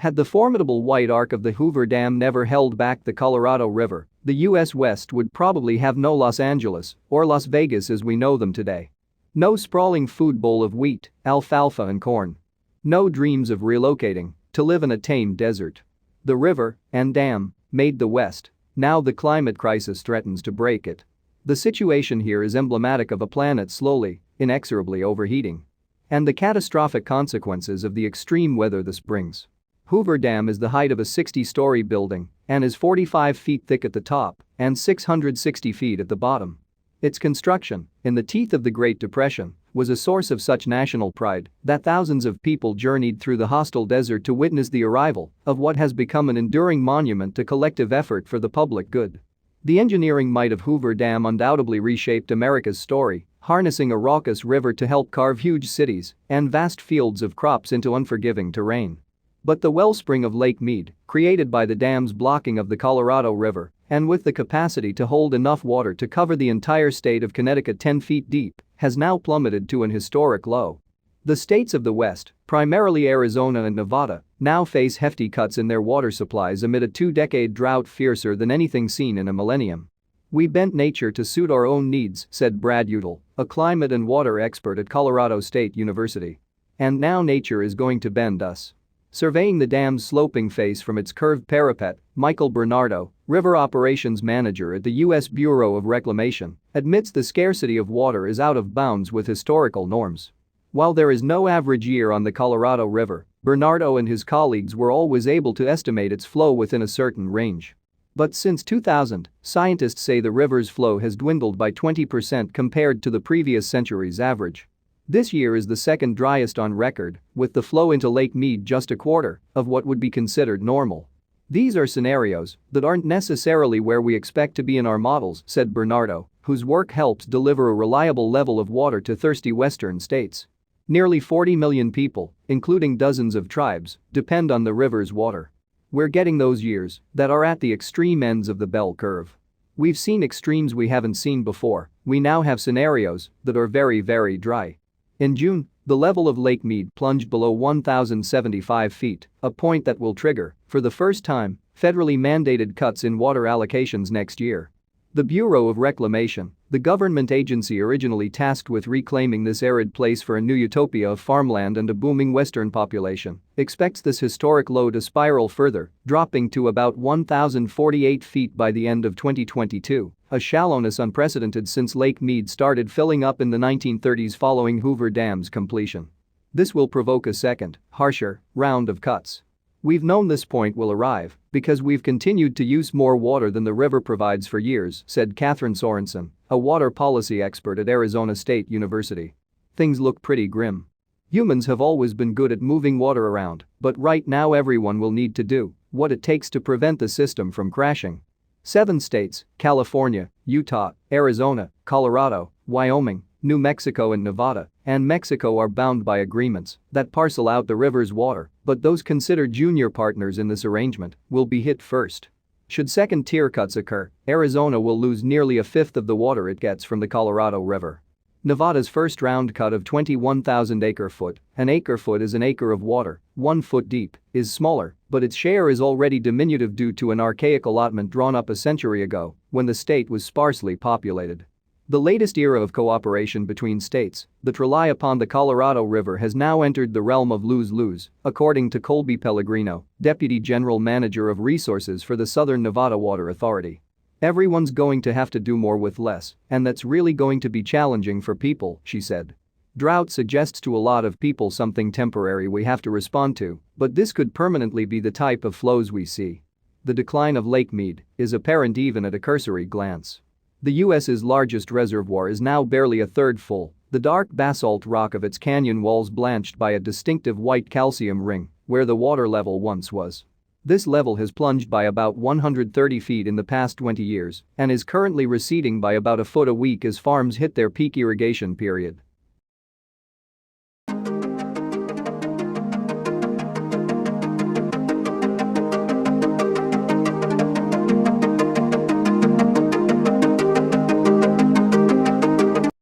Had the formidable white arc of the Hoover Dam never held back the Colorado River, the U.S. West would probably have no Los Angeles or Las Vegas as we know them today. No sprawling food bowl of wheat, alfalfa and corn. No dreams of relocating to live in a tamed desert. The river and dam made the West. Now the climate crisis threatens to break it. The situation here is emblematic of a planet slowly, inexorably overheating. And the catastrophic consequences of the extreme weather this brings. Hoover Dam is the height of a 60-story building and is 45 feet thick at the top and 660 feet at the bottom. Its construction, in the teeth of the Great Depression, was a source of such national pride that thousands of people journeyed through the hostile desert to witness the arrival of what has become an enduring monument to collective effort for the public good. The engineering might of Hoover Dam undoubtably reshaped America's story, harnessing a raucous river to help carve huge cities and vast fields of crops into unforgiving terrain. But the wellspring of Lake Mead, created by the dam's blocking of the Colorado River, and with the capacity to hold enough water to cover the entire state of Connecticut 10 feet deep, has now plummeted to an historic low. The states of the West, primarily Arizona and Nevada, now face hefty cuts in their water supplies amid a two-decade drought fiercer than anything seen in a millennium. "We bent nature to suit our own needs," said Brad Udall, a climate and water expert at Colorado State University. "And now nature is going to bend us." Surveying the dam's sloping face from its curved parapet, Michael Bernardo, river operations manager at the US Bureau of Reclamation, admits the scarcity of water is out of bounds with historical norms. While there is no average year on the Colorado River, Bernardo and his colleagues were always able to estimate its flow within a certain range. But since 2000, scientists say the river's flow has dwindled by 20% compared to the previous century's average. This year is the second driest on record, with the flow into Lake Mead just a quarter of what would be considered normal. "These are scenarios that aren't necessarily where we expect to be in our models," said Bernardo, whose work helps deliver a reliable level of water to thirsty western states. Nearly 40 million people, including dozens of tribes, depend on the river's water. "We're getting those years that are at the extreme ends of the bell curve. We've seen extremes we haven't seen before. We now have scenarios that are very, very dry." In June, the level of Lake Mead plunged below 1,075 feet, a point that will trigger, for the first time, federally mandated cuts in water allocations next year. The Bureau of Reclamation, the government agency originally tasked with reclaiming this arid place for a new utopia of farmland and a booming western population, expects this historic low to spiral further, dropping to about 1,048 feet by the end of 2022, a shallowness unprecedented since Lake Mead started filling up in the 1930s following Hoover Dam's completion. This will provoke a second, harsher, round of cuts. "We've known this point will arrive because we've continued to use more water than the river provides for years," said Kathryn Sorensen, a water policy expert at Arizona State University. "Things look pretty grim. Humans have always been good at moving water around, but right now everyone will need to do what it takes to prevent the system from crashing." 7 states, California, Utah, Arizona, Colorado, Wyoming, New Mexico and Nevada, and Mexico are bound by agreements that parcel out the river's water, but those considered junior partners in this arrangement will be hit first. Should second-tier cuts occur, Arizona will lose nearly a fifth of the water it gets from the Colorado River. Nevada's first-round cut of 21,000 acre-ft, an acre-ft is an acre of water, 1 foot deep, is smaller, but its share is already diminutive due to an archaic allotment drawn up a century ago when the state was sparsely populated. The latest era of cooperation between states that rely upon the Colorado River has now entered the realm of lose-lose, according to Colby Pellegrino, Deputy General Manager of Resources for the Southern Nevada Water Authority. "Everyone's going to have to do more with less, and that's really going to be challenging for people," she said. "Drought suggests to a lot of people something temporary we have to respond to, but this could permanently be the type of flows we see." The decline of Lake Mead is apparent even at a cursory glance. The U.S.'s largest reservoir is now barely a third full, the dark basalt rock of its canyon walls blanched by a distinctive white calcium ring where the water level once was. This level has plunged by about 130 feet in the past 20 years and is currently receding by about a foot a week as farms hit their peak irrigation period.